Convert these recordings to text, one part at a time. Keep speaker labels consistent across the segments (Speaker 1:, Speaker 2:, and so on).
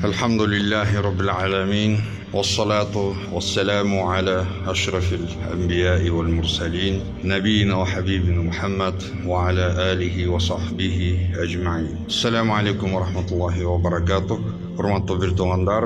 Speaker 1: Elhamdülillahi Rabbil alemin. Vessalatu vesselamu ala aşrafil enbiya'i vel mursalin. Nebiyina ve habibina Muhammed ve ala alihi ve sahbihi ecma'in. Esselamu aleyküm ve rahmetullahi ve berekatuh. Hurmatlı bir doğanlar,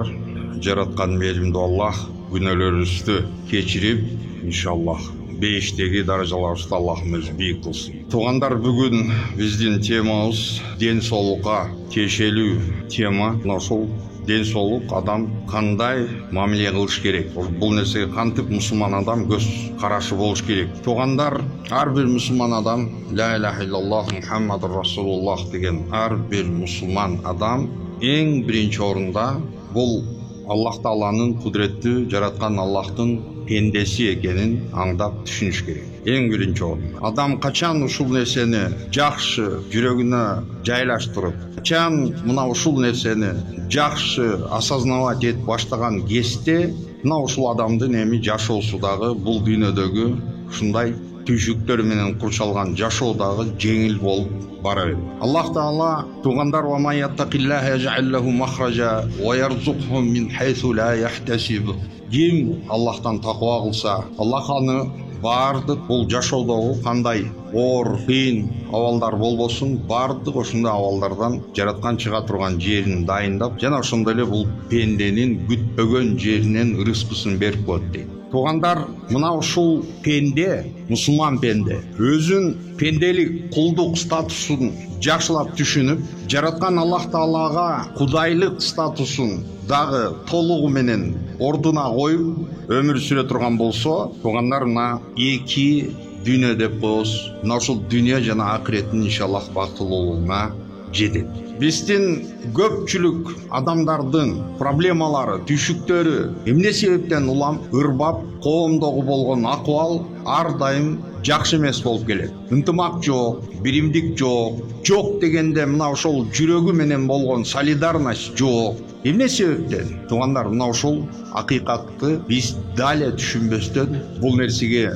Speaker 1: jaratkan melimdi Allah, günölörünüzді keçirip, inşallah, бейіштегі даражаларымызды Аллахымыз биік қылсын. Туғандар, бүгін біздің темамыз денсаулыққа тиешелі тема. Сол денсаулық адам қандай мамиле қылыш керек. Бұл нәрсеге қантып мұсылман адам көз қарашы болуш керек. Туғандар, әрбір мұсылман адам ла илаха иллаллах Мухаммаdur Расулуллах деген әрбір мұсылман адам ең бірінші орында бұл Аллах Тағаланың құдіретті жаратқан Аллахтың пендесі екенін аңдап түшініш керек. Ең бірінші орын. Адам қачан ушул нәрсені жақсы жүрегіне жайлаштырып, қачан мына ушул нәрсені жақсы осознавать етіп баштаған кезде, мына ушул адамдың эми жашоосудағы бұл дүйнөдөгү ушундай түйшүктөр менен курчалган жашоодагы жеңил болуп бара берет. Аллах Таала туғандар ва ман яттақиллаха яжъал лаху махража ва ярзуқху мин хайсу ла яхтасиб. Ким Аллахтан тақуа кылса, Аллах аны бардык бул жашоодогу кандай оор, кыйын абалдар болбосун, бардык ошондой абалдардан жараткан чыга турган жерин дайындап, жана ошондой эле бул пенденин күтпөгөн жеринен рызкысын берип коет дейт. Туғандар, мына ушул пенде, мусулман пенде, өзүн пенделик кулдук статусун жакшылап түшүнүп, жараткан Аллах Таалага кудайлык статусун дагы толугу менен ордуна коюп өмүр сүрө турган болсо, туғандар, мына эки дүйнө деп коебуз. Мына ушул дүйнө жана акыреттин иншаллах бактылуулугуна жетет. Биздин көпчүлүк адамдардын проблемалары, түйшүктөрү эмне себептен улам ырбап, коомдогу болгон акыбал ар дайым жакшы эмес болуп келет. Ынтымак жок, биримдик жок дегенде мына ошол жүрөгү менен болгон солидарность жок. Эмне себептен? Туғандар, мына ошол акыйкатты биз дале түшүнбөстөн, бул нерсеге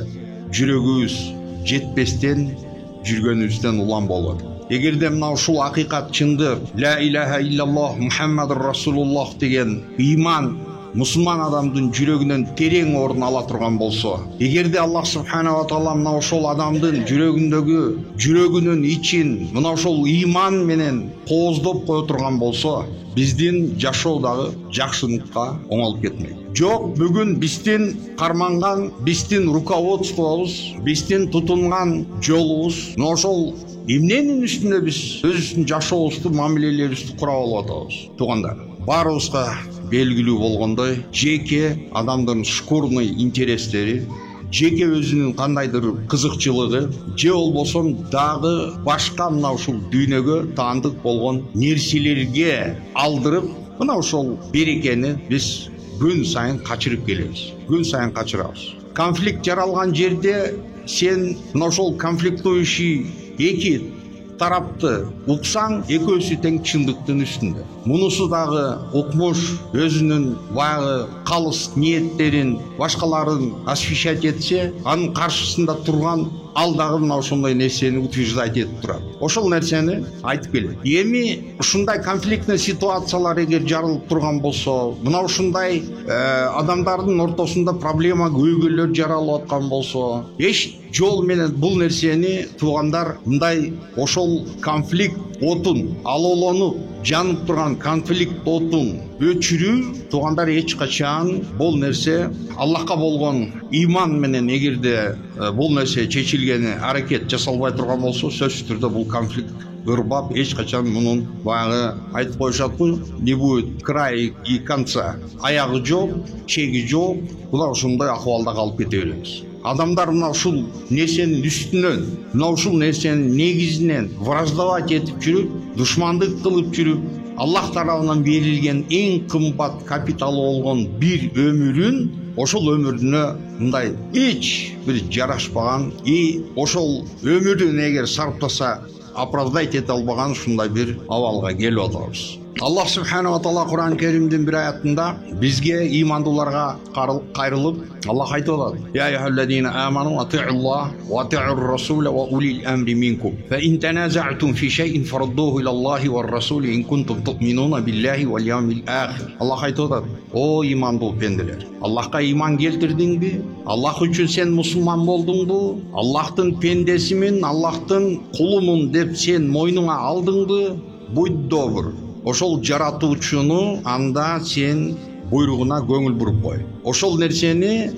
Speaker 1: жүрөгүбүз жетпестен жүргөнүбүздөн улам болот. Эгерде мына ушул акыйкат чындык, ла илаха иллаллах Мухаммаdur Расулуллах деген ыйман мусулман адамдын жүрөгүнөн терең орун ала турган болсо, эгерде Аллах субхана ва таала мына ошол адамдын жүрөгүнүн ичин мына ошол ыйман менен кооздоп кое турган болсо, биздин жашоодагы жакшылыкка оңолуп кетмейт. Жок, бүгүн биздин карманган, биздин руководствобуз, биздин тутунган жолубуз мына ошол эмненин үстүнө биз өзүбүздүн жашообузду, мамилелерибизди кура алып атабыз. Туғандар, баарыбызга белгилүү болгондой, жеке адамдын шкурный интерестери, жеке өзүнүн кандайдыр кызыкчылыгы, же болбосо дагы башка мына ушул дүйнөгө таандык болгон нерселерге алдырып, мына ушол берекени биз күн сайын качырып келебиз. Күн сайын качырабыз. Конфликт жаралган жерде сен мына ошол конфликтующий эки тарапты уксаң, экөөсү тең чындыктын үстүндө. Мунусу дагы укмуш өзүнүн баягы калыс ниеттерин башкаларын освещать этсе, анын каршысында турган ал дагы мына ошондой нерсени утверждать этип турат. Ошол нерсени айтып келет. Эми ушундай конфликтный ситуациялар эгер жарылып турган болсо, мына ушундай адамдардын ортосунда проблема, көйгөйлөр жаралып аткан болсо, эч жол менен бул нерсени туғандар мындай ошол конфликт отун алоолонуп жанып турган конфликт отун өчүрүү туғандар эч качан бул нерсе Аллахка болгон ыйман менен эгерде бул нерсе чечилгени аракет жасалбай турган болсо, сөзсүз түрдө бул конфликт ырбап, эч качан мунун баягы айтып коюшат го, не будет края и конца. Аягы жок, чеги жок. Була ошондой акыбалда калып кете беребиз. Адамдар мына ушул нерсенин үстүнөн, мына ушул нерсенин негизинен враждовать этип жүрүп, душмандык кылып жүрүп, Аллах тарабынан берилген эң кымбат капиталы болгон бир өмүрүн, ошол өмүрүнө мындай эч бир жарашпаган, ошол өмүрүн эгер сарптаса оправдать ете албаган ушундай бир абалга келип атабыз. Аллах субханала тағала Құран Кәрімдің бір аятында бізге имандыларға қайрылып Аллах айтып отыр: "Я айюхаллазина аману ати'уллах ва ати'ур расула ва улил амри минкум. Фа ин таназа'тум фи шай'ин фаруддуху илаллахи вар расули ин кунтум ту'минуна биллахи вал яумил ахир." Аллах айтып отыр: "О имандыл пенделер, Аллахқа иман келтірдің бе? Аллах үшін сен мұсылман болдың бе? Аллахтың пендесімін, Аллахтың құлымын деп сен мойныңа алдың бе? Будь добр. Ошол жаратуучуну анда сен буйругуна көңүл буруп кой. Ошол нерсени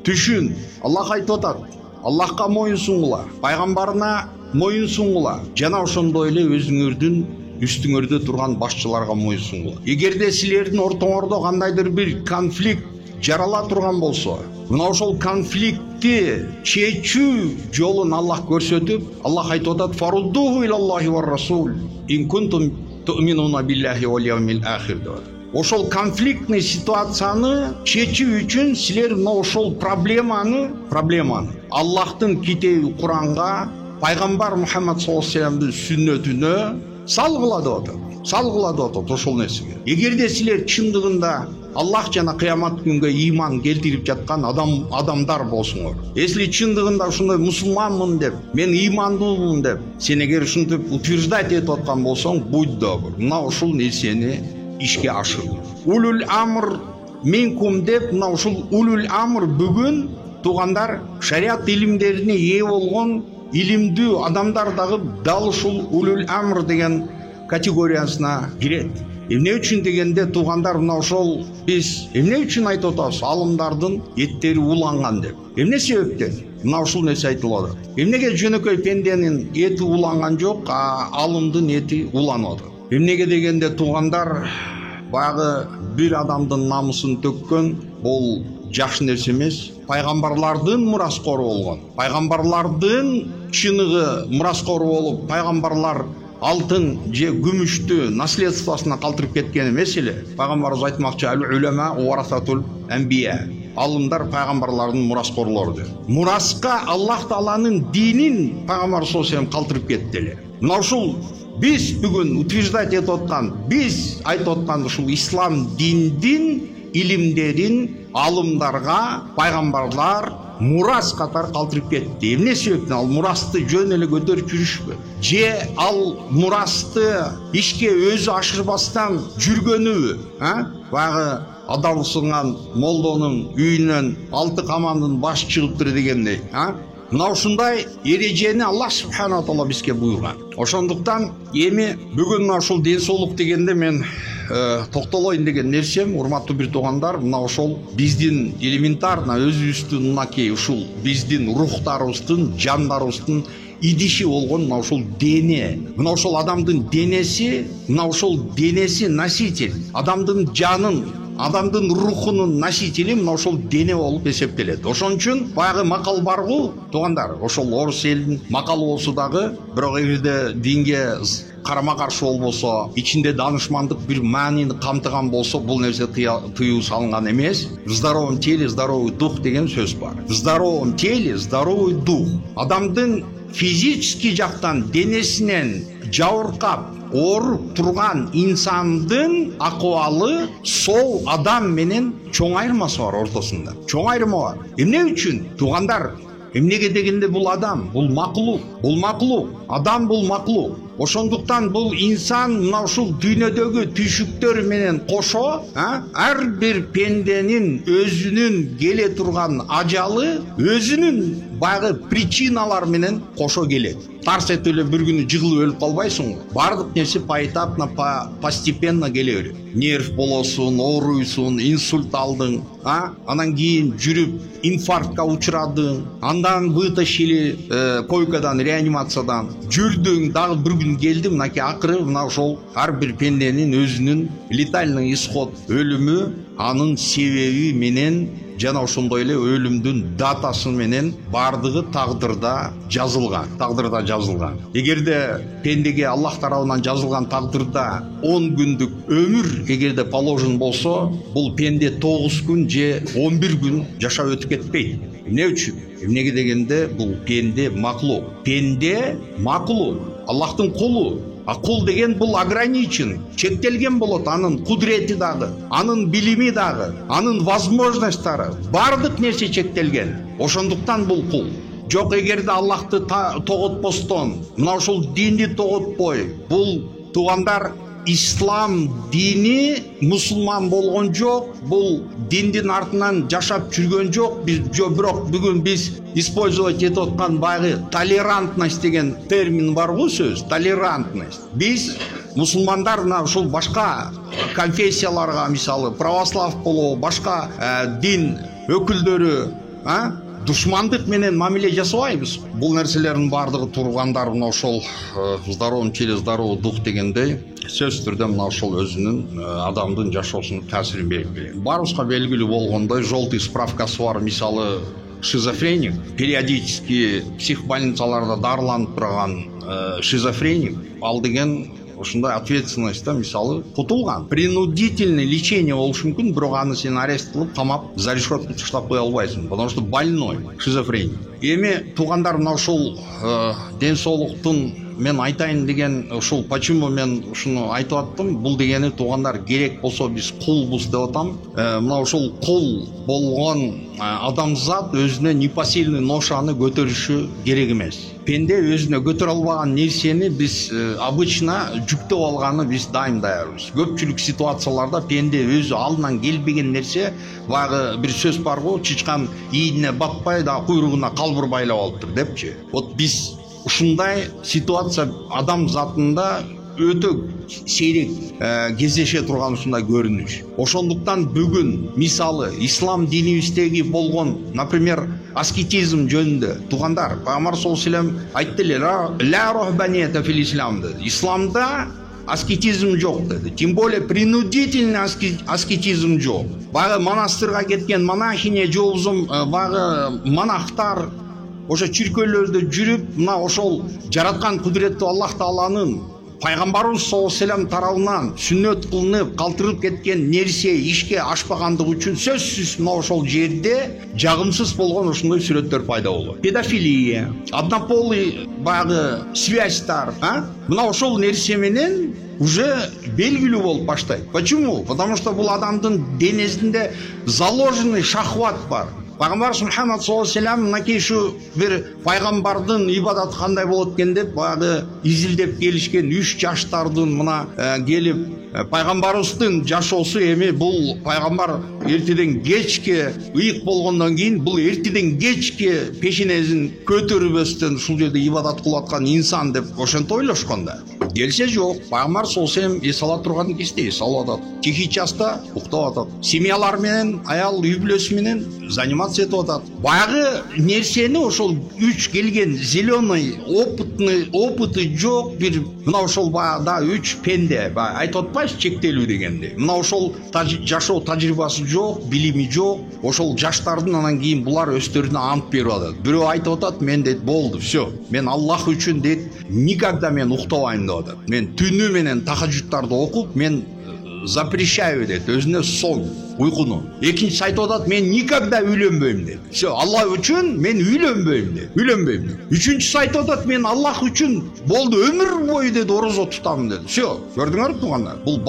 Speaker 1: түшүн." Аллах айтып атат: Аллахка моюн суңгула, пайгамбарына моюн суңгула, жана ошондой эле өзүңөрдүн үстүңөрдө турган башчыларга моюн суңгула. Эгерде силердин ортоңордо кандайдыр бир конфликт жарала турган болсо, мына ошол конфликтти чечүү жолун Аллах көрсөтүп, Аллах айтып атат: "Фаруддуху илаллахи вар расул ин кунтум ту'минуна биллахи вал яумил ахир." Ошол конфликтный ситуацияны чечүү үчүн силер мына ошол проблеманы Аллахтын китеби Куранга, пайгамбар Мухаммад саллаллаху алейхи вассаламдын сүннөтүнө салгыла деп атат ошол нерсеге. Эгерде силер чындыгында Аллах жана кыямат күнгө иман келтирип жаткан адамдар болсуңор, если чындыгында ушундай мусулманмын деп, мен имандуулмун деп, сен эгер ушинтип утверждать этип аткан болсоң, будь добр, мына ушул нерсени ишке ашыр. Улул амр минкум деп, мына ушул улул амр бүгүн туугандар шариат илимдерине ээ болгон илимдүү адамдар дагы дал ушул улул амр деген категориясына кирет. Эмне үчүн дегенде туугандар, мына ошол биз эмне үчүн айтып атабыз алымдардын эттери уланган деп? Эмне себептен? Мына ушул нерсе айтылып атат. Эмнеге жөнөкөй пенденин эти уланган жок, алымдын эти уланып атат? Эмнеге дегенде туугандар, баягы бир адамдын намысын төккөн бул жакшы нерсе эмес. Пайгамбарлардын мураскору болгон, пайгамбарлардын чыныгы мураскору болуп, пайгамбарлар алтын же күмүштү наследствосуна калтырып кеткен эмес эле. Пайгамбарыбыз айтмакчы: "Ал-улама варасатул анбия." Алымдар пайгамбарлардын мураскорлору деп. Мураска Аллах Тааланын динин пайгамбар саллаллаху алейхи вассалам калтырып кетти эле. Мына ушул биз бүгүн утверждать этип аткан, биз айтып аткан ушул ислам диндин илимдерин алымдарга пайгамбарлар мурас катар калтырып кетти. Эмне себептен? Ал мурасты жөн эле көтөрүп жүрүшпү? Же ал мурасты ишке өзү ашырбастан жүргөнүбү? Баягы адам сынган молдонун үйүнөн 6 камандын башы чыгыптыр дегендей. Мына ушундай эрежени Аллах субханала тағала бизге буйрган. Ошондуктан эми бүгүн мына ушул ден соолук дегенде мен токтолоюн деген нерсем, урматтуу бир туугандар, мына ошол биздин элементарно өзүбүздүн мынакей ушул биздин рухтарыбыздын, жандарыбыздын идиши болгон мына ушул дене. Мына ошол адамдын денеси, мына ошол денеси носитель, адамдын жанын, адамдын рухунун носители мына ошол дене болуп эсептелет. Ошон үчүн баягы макал баргы туугандар, ошол орус элинин макалы болсо дагы, бирок эгерде динге карама каршы болбосо, ичинде данышмандык бир маанини камтыган болсо, бул нерсе тыюу салынган эмес. В здоровом теле здоровый дух деген сөз бар. В здоровом теле здоровый дух. Адамдын физический жактан денесинен жабыркап ооруп турган инсандын акыбалы сол адам менен чоң айырмасы бар ортосунда. Чоң айырма бар. Эмне үчүн? Туугандар, эмнеге дегенде бул адам, бул маклук, адам бул маклук. Ошондуктан бул инсан мына ушул дүйнөдөгү түйшүктөр менен кошо, ар бир пенденин өзүнүн келе турган ажалы өзүнүн баягы причиналар менен кошо келет. Тарс этип эле бир күнү жыгылып өлүп калбайсың. Бардык нерсе поэтапно, постепенно келе берет. Нерв болосуң, ооруйсуң, инсульт алдың, анан кийин жүрүп инфарктка учурадың, андан вытащили койкадан, реанимациядан, жүрдүң, дагы бир күн келди, мынакей акыры мына ошол ар бир пенденин өзүнүн летальный исход, өлүмү, анын себеби менен жана ошондой эле өлүмдүн датасы менен бардыгы тагдырда жазылган. Эгерде пендеге Аллах тарабынан жазылган тагдырда 10 күндүк өмүр эгерде положен болсо, бул пенде 9 күн же 11 күн жашап өтүп кетпейт. Эмне үчүн? Эмнеге дегенде бул пенде маклук. Пенде маклук. Аллахтын кулу. А кул деген бул ограничен, чектелген болот, анын кудурети дагы, анын билими дагы, анын возможностьтары, бардык нерсе чектелген. Ошондуктан бул кул. Жок, эгерде Аллахты тоготпостон, мына ушул динди тоготпой, бул туугандар ислам дини мусулман болгон жок, бул диндин артынан жашап жүргөн жок. Бирок бүгүн биз использовать этип аткан баягы толерантность деген термин бар го, сөз, толерантность. Биз мусулмандар мына ушул башка конфессияларга, мисалы православ болобу, башка дин өкүлдөрү, душмандык менен мамиле жасабайбыз. Бул нерселердин бардыгы тургандар мына ошол здоровым через здоровый дух дегендей сөзсүз түрдө мына ошол өзүнүн адамдын жашоосуна таасирин берип келет. Баарыбызга белгилүү болгондой, желтый справкасы бар, мисалы шизофреник, периодически психбольницаларда дарыланып турган шизофреник, ал деген ушундай ответственностьта, мисалы, кутулган. Принудительное лечение болушу мүмкүн, бирок аны сен арест кылып, камап, за решетку таштап кое албайсың, потому что больной, шизофреник. Эми туугандар мына ушул ден соолуктун мен айтайын деген ушул почему мен ушуну айтып аттым, бул дегени туугандар керек болсо биз кулбуз деп атам. Мына ушул кул болгон адамзат өзүнө непосильный ношаны көтөрүшү керек эмес. Пенде өзүнө көтөрө албаган нерсени биз обычно жүктөп алганы биз дайым даярбыз. Көпчүлүк ситуацияларда пенде өзү алдынан келбеген нерсе, баягы бир сөз бар го, чычкан ийине батпай да куйругуна калбыр байлап алыптыр депчи. Вот биз ушундай ситуация адам затында өтө сейрек кездеше турган ушундай көрүнүш. Ошондуктан бүгүн мисалы ислам динибиздеги болгон, например, аскетизм жөнүндө туугандар Пайгамбар саллаллаху алейхи ва саллям айтты эле, ла рухбанията фил ислам деди. Исламда аскетизм жок деди. Тем более принудительный аскетизм жок. Баягы монастырга кеткен монахиня жолузум, баягы монахтар ошо чиркөөлөрдө жүрүп, мына ошол жараткан кудуреттүү Аллах Тааланын Пайгамбарыбыз саллаллаху алейхи ва саллям тарабынан сүннөт кылынып, калтырылып кеткен нерсе ишке ашпагандыгы үчүн сөзсүз мына ошол жерде жагымсыз болгон ошондой сүрөттөр пайда болот. Педофилия, однополый баягы связьтар, мына ошол нерсе менен уже белгилүү болуп баштайт. Почему? Потому что бул адамдын денесинде заложенный шахват бар. Пайгамбар Мухаммад саллаллаху алейхи ва саллям мынакей ушу бир пайгамбардын ибадаты кандай болот экен деп баягы изилдеп келишкен 3 жаштардын мына келип пайгамбарыбыздын жашоосу эми бул пайгамбар эртеден кечке ыйык болгондон кийин бул эртеден кечке пешенесин көтөрбөстөн ушул жерде ибадат кылып аткан инсан деп ошентип ойлошкон да. Келсе жок, пайгамбар саллаллаху алейхи ва саллям эс ала турган кезде эс алып атат. Тихий часта уктап атат. Семьялар менен, аял үй бүлөсү менен заниматься этип атат. Баягы нерсени ошол 3 келген зеленый опыты жок бир мына ошол баягы 3 пенде айтып атпайбыз чектелүү дегенди. Мына ошол жашоо тажрыйбасы жок, билими жок. Ошол жаштардын анан кийин булар өздөрүнө ант берип атат. Бирөө айтып атат, мен дейт болду, всё. Мен Аллах үчүн дейт никогда мен уктабайм деп атат. Мен түнү менен тахажжудтарды окуп, мен запрещаю дейт, өзүнө сон, уйкуну. Экинчиси айтып атат, мен никогда үйлөнбөйм дейт. Всё, Аллах үчүн мен үйлөнбөйм дейт. Үчүнчүсү айтып атат, мен Аллах үчүн болду өмүр бою дейт орозо тутам дейт. Всё, көрдүңөрбү туугандар? Бул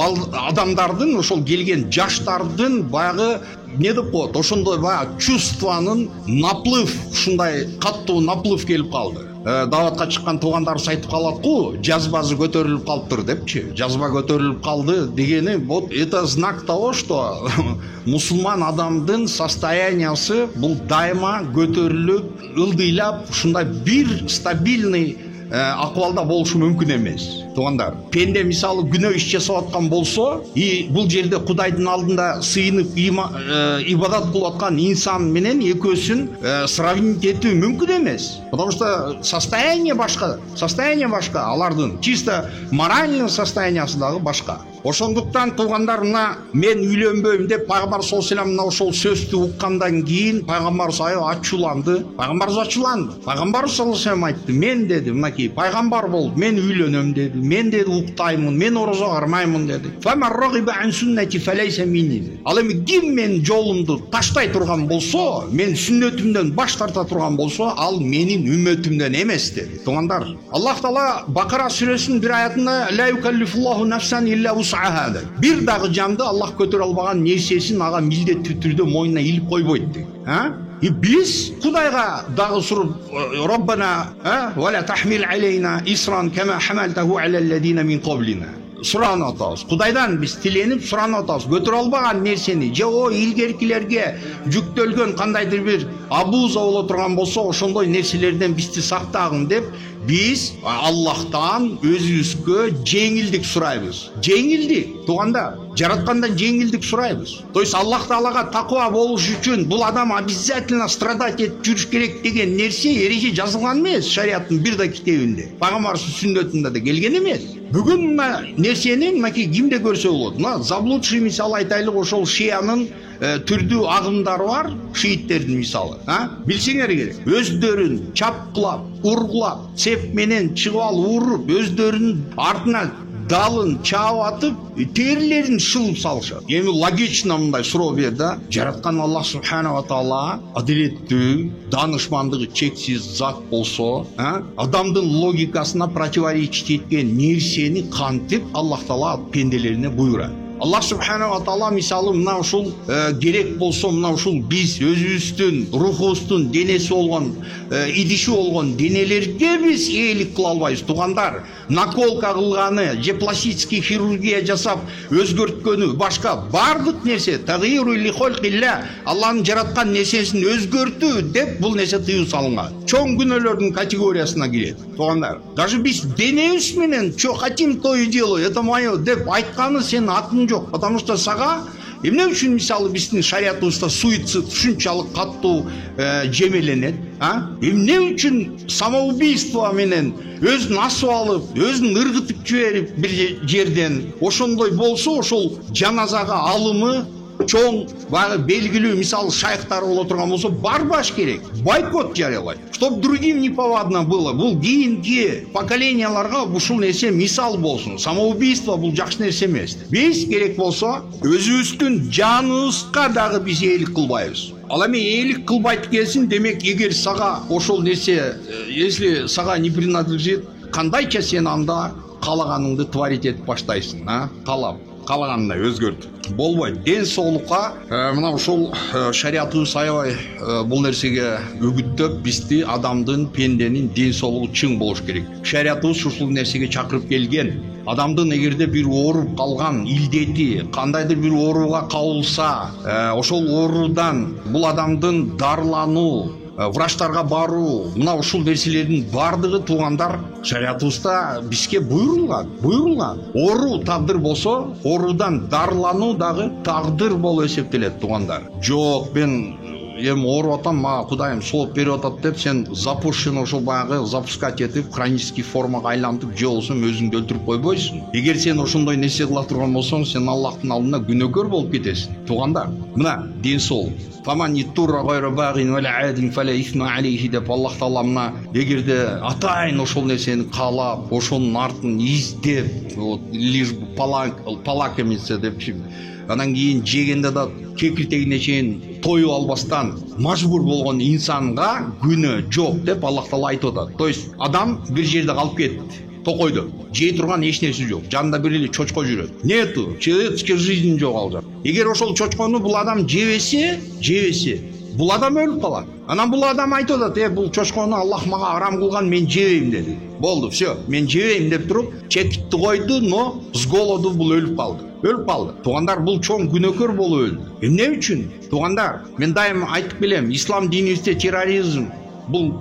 Speaker 1: адамдардын, ошол келген жаштардын баягы не деп коет, ошондой баягы чувствонун наплыв, ушундай каттуу наплыв келип калды. Даватка чыккан туугандарыбыз айтып калат го, жазбасы көтөрүлүп калыптыр депчи. Жазба көтөрүлүп калды дегени, вот это знак того, что мусулман адамдын состояниясы бул дайыма көтөрүлүп, ылдыйлап, ушундай бир стабильный акыбалда болушу мүмкүн эмес. Туугандар, пенде мисалы күнөө иш жасап аткан болсо, бул жерде Кудайдын алдында сыйынып ибадат кылып аткан инсан менен экөөсүн сравнить этүү мүмкүн эмес. Потому что состояние башка, алардын чисто моральный состояниясы дагы башка. Ошондуктан туугандар, мына мен үйлөнбөйм деп пайгамбар саллаллаху алейхи ва саллям ошол сөздү уккандан кийин пайгамбарыбыз ачууланды. Пайгамбарыбыз саллаллаху алейхи ва саллям айтты: "Мен деди, мынакей пайгамбар болуп мен үйлөнөм деди. Мен деди уктаймын, мен орозо кармаймын деди. Фамар рагиба ан суннати фалайса минни." Ал эми ким мен жолумду таштай турган болсо, мен сүннөтүмдөн баш тарта турган болсо, ал менин үммөтүмдөн эмес деди. Туугандар, Аллах Таала Бакара сүрөсүнүн бир аятында ла юкаллифуллаху нафсан илля вус'аха деп. Бир дагы жанды Аллах көтөрө албаган нерсесин ага милдеттүү түрдө мойнуна илип койбойт дейт. Биз Кудайга дагы суруп, Роббана ва ла тахмил алейна исран кама хамалтаху алаллазина мин qablina. Суранып атабыз. Кудайдан биз тиленип суранып атабыз. Көтөрө албаган нерсени же о илгеркилерге жүктөлгөн кандайдыр бир абуза боло турган болсо, ошондой нерселерден бизди сактагын деп биз Аллахтан өзүбүзгө жеңилдик сурайбыз. Жеңилдик, туугандар, жараткандан жеңилдик сурайбыз. То есть Аллах Таалага таква болуш үчүн бул адам обязательно страдать этип жүрүш керек деген нерсе эреже жазылган эмес шариаттын бир да китебинде. Пайгамбарыбыздын сүннөтүндө да келген эмес. Бүгүн мына нерсени мынакей кимде көрсө болот. Мына заблудший мисалы айтайлык, ошол шиянын түрдүү агымдары бар, шииттердин мисалы. Билсеңер керек. Өздөрүн чапкылап, ургулап, сеп менен чыгып алып уруп, өздөрүнүн артына далын чаап атып, терилерин шылып салышат. Эми логично мындай суроо бер да. Жараткан Аллах субхана ва таала адилеттүү, данышмандыгы чексиз зат болсо, адамдын логикасына противоречить эткен нерсени кантип Аллах Таала пенделерине буйрат. Аллах субхана ва таала мисалы мына ушул керек болсо, мына ушул биз өзүбүздүн рухубуздун денеси болгон, идиши болгон денелерге биз ээлик кыла албайбыз. Туугандар, наколка кылганы же пластический хирургия жасап өзгөрткөнү башка бардык нерсе тагйиру ли холкилля, Аллахтын жараткан нерсесин өзгөртүү деп бул нерсе тыюу салынган. Чоң күнөөлөрдүн категориясына кирет. Туугандар, даже биз денебиз менен что хотим то и делаю, это мое деп айтканы сенин атың жоқ. Потому что сага эмне үчүн мисалы биздин шариятыбызда суицид ушунчалык каттуу жемеленет? Эмне үчүн самоубийство менен өзүн асып алып, өзүн ыргытып жиберип бир жерден ошондой болсо, ошол жаназага алымы чоң баягы белгилүү мисалы шайхтар боло турган болсо барбаш керек. Бойкот жарыялайт. Чтоб другим неповадно было. Бул кийинки поколенияларга ушул нерсе мисал болсун. Самоубийство бул жакшы нерсе эмес. Биз керек болсо өзүбүздүн жаныбызга дагы биз ээлик кылбайбыз. Ал эми ээлик кылбайт келсин, демек эгер сага ошол нерсе, если сага не принадлежит, кандайча сен анда каалаганыңды творить этип баштайсың, каалаганыңдай өзгөрт. Болбойт. Ден соолукка мына ушул шариятыбыз аябай бул нерсеге үгүттөп бизди адамдын, пенденин ден соолугу чың болуш керек. Шариятыбыз ушул нерсеге чакырып келген. Адамдын эгерде бир ооруп калган илдети, кандайдыр бир ооруга кабылса, ошол оорудан бул адамдын дарылануу, врачтарга баруу, мына ушул нерселердин бардыгы туугандар шариятыбызда бизге буйрулган. Оору тагдыр болсо, оорудан дарылануу дагы тагдыр болуп эсептелет туугандар. Жок, мен эми ооруп атам, мага Кудайым сооп берип атат деп сен запущен ошол баягы запускать этип хронический формага айлантып же болсо өзүңдү өлтүрүп койбойсуң. Эгер сен ошондой нерсе кыла турган болсоң, сен Аллахтын алдында күнөөкөр болуп кетесиң. Туугандар, мына ден соолук. Фаман иттура гайра багин ва ла адин фала исма алейхи деп Аллах Таала мына эгерде атайын ошол нерсени каалап, ошонун артын издеп, вот лишь бы полакомиться депчи, анан кийин жегенде да кекиртегине чейин тоюп албастан мажбур болгон инсанга күнөө жок деп Аллах Таала айтып атат. То есть адам бир жерде калып кетти, токойдо, жей турган эч нерсе жок, жанында бир эле чочко жүрөт. Нету, человеческий жизнь жок ал жак. Эгер ошол чочкону бул адам жебесе, бул адам өлүп калат. Анан бул адам айтып атат: бул чочкону Аллах мага арам кылган, мен жебейм деди. Болду, все, мен жебейм деп туруп чекитти койду, но с голоду бул өлүп калды. Туугандар, бул чоң күнөөкөр болуп өлдү. Эмне үчүн? Туугандар, мен дайым айтып келем, ислам динибизде терроризм бул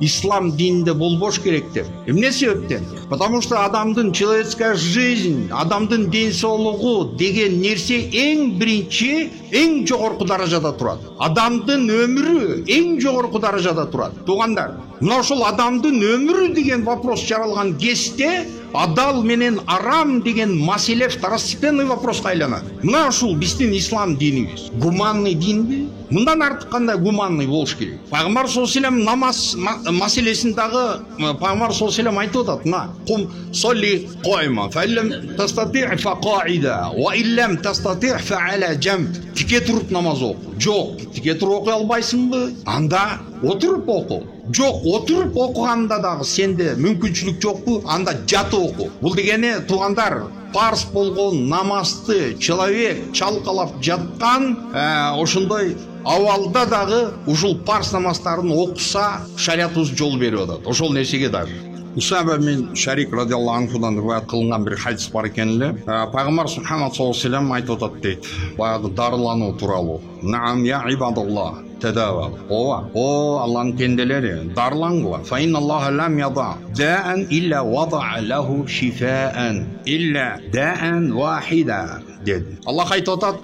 Speaker 1: ислам дининде болбош керек деп. Эмне себептен? Потому что адамдын человеческая жизнь, адамдын ден соолугу деген нерсе эң биринчи, эң жогорку даражада турат. Адамдын өмүрү эң жогорку даражада турат. Туугандар, мына ошол адамдын өмүрү деген вопрос жаралган кезде адал менен арам деген маселе второстепенный вопросқа айланат. Мына ушул биздин ислам динибиз гуманный динби? Мындан артык кандай гуманный болуш керек? Пайгамбар саллаллаху алейхи ва саллям намаз маселесин дагы Пайгамбар саллаллаху алейхи ва саллям айтып атат: "На, кум солли койма, фаиллам тастати' фа қаида, ва иллам тастати' фа ала джамб." Тике туруп намаз оку. Жок, тике туруп окуй албайсыңбы? Анда отуруп оку. Жок, отуруп окуганда дагы сенде мүмкүнчүлүк жокпу? Анда жатып оку. Бул дегени, туугандар, парз болгон намазды человек чалкалап жаткан ошондой авалда дагы ушул парз намаздарын окуса, шариятыбыз жол берип атат. Ошол нерсеге даже Усаба бин Шарик радиаллаху анхудан риваят кылынган бир хадис бар экен эле. Пайгамбар Мухаммад саллаллаху алейхи ва саллям айтып атат дейт. Баягы дарылануу тууралуу. Наам я ибадаллах тадава. О Аллахтын пенделери, дарылаңгыла. Фа инналлаха лам яда даан илля вадаа лаху шифаан илля даан вахида. Dedi. Allah айтып атат,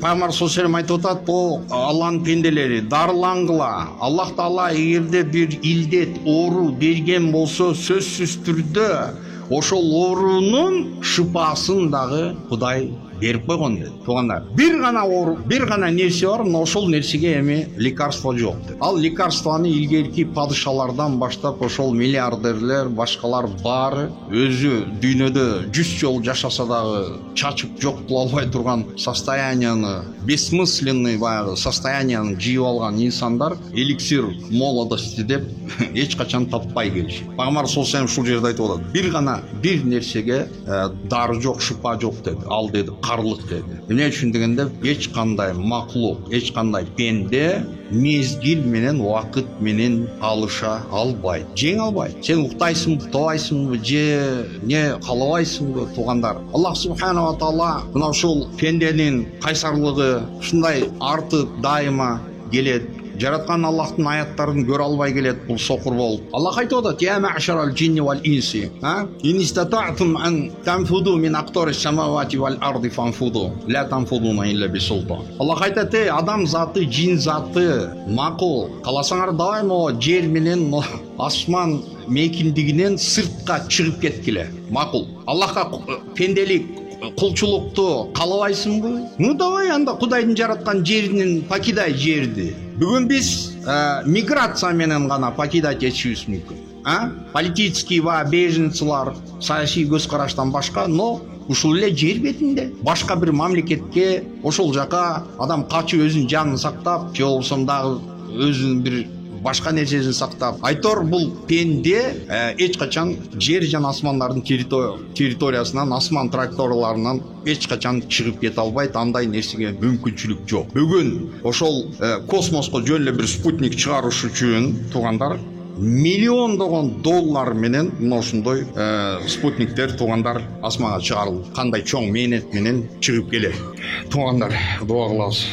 Speaker 1: Пайгамбар саллаллаху алейхи ва саллям айтып атат: "О Аллахтын пенделери, дарылаңгыла. Аллах Таала эгерде бир илдет, оору берген болсо, сөзсүз түрдө ошол оорунун шыпасын дагы Кудай берип койгон" dedi. Туугандар, бир гана оору, бир гана нерсе бар, ошол нерсеге эми лекарство жок dedi. Ал лекарствону илгерки падышалардан баштап ошол миллиардерлер, башкалар баары өзү дүйнөдө 100 жыл жашаса дагы чачып жок кыла албай турган состоянияны, бессмысленный баягы состоянияны жыйып алган инсандар эликсир молодости деп эч качан таппай келишет. Пайгамбар саллаллаху алейхи ва саллям ушул жерде айтып атат: бир гана бир нерсеге дары жок, шыпа жок dedi. Ал dedi, карлык dedi. Эмне үчүн дегенде, эч кандай маклук, эч кандай пенде мезгил менен, убакыт менен алыша албайт, жеңе албайт. Сен уктайсың, уктабайсыңбы, же не каалабайсыңбы, туугандар? Аллах субхана ва таала мына ушул пенденин кайсарлыгы ушундай артып дайыма келет. Жараткан Аллахтын аяттарын көрө албай келет, бул сокур болуп. Аллах айтып атат: "Я ма'шарал джинни вал инси, ин истатa'тум ан танфуду мин aqtarис самавати вал арди фанфуду, ла танфудуна илля бисултан." Аллах айтат: "Эй адам заты, джин заты, макул, каласаңар дайыма жер менен асман мейкиндигинен сыртка чыгып кеткиле. Макул. Аллахка пенделик, кулчулукту каалабайсыңбы? Ну давай анда Кудайдын жараткан жеринен покидай жерди. Бүгүн биз миграция менен гана покидать этишибиз мүмкүн. Политический ва беженцилар саясий көз караштан башка, но ушул эле жер бетинде башка бир мамлекетке, ошол жака адам качып өзүнүн жанын сактап, же болбосо дагы өзүнүн бир башка нерсесин сактап, айтор бул пенде эч качан жер жана асмандардын территориясынан, асман тракторларынан эч качан чыгып кете албайт. Андай нерсеге мүмкүнчүлүк жок. Бүгүн ошол космоско жөн эле бир спутник чыгарыш үчүн, туугандар, миллиондогон доллар менен мына ошондой спутниктер, туугандар, асманга чыгарылып, кандай чоң мээнет менен чыгып келет. Туугандар, дуа кылабыз.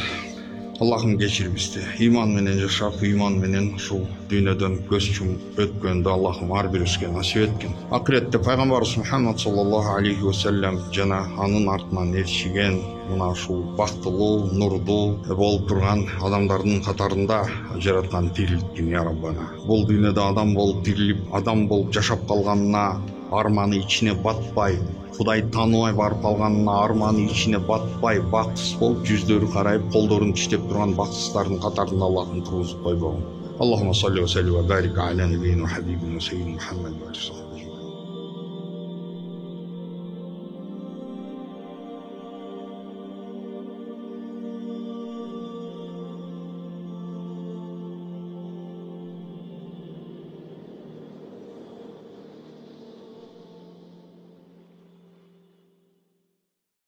Speaker 1: Аллахым кечир бизди. Иман менен жашап, иман менен ушул дүйнөдөн көз чумуп өткөндө Аллахым ар бирибизге насип эткин. Акыретте Пайгамбарыбыз Мухаммад саллаллаху алейхи ва саллям жана анын артынан эришиген мына ушул бактылуу, нурдуу болуп турган адамдардын катарында жараткан тириликтин я Раббана. Бул дүйнөдө адам болуп тирилип, адам болуп жашап калганына арманы ичине батпай, Кудай тааныбай барып калганына арманы ичине батпай, бактысыз болуп, жүздөрү карайып, колдорун тиштеп турган бактысыздардын катарында Аллахтын тургузуп койбогун. Аллахумма салли ва салли ва барик аля набийина хабибина саййидина Мухаммад ва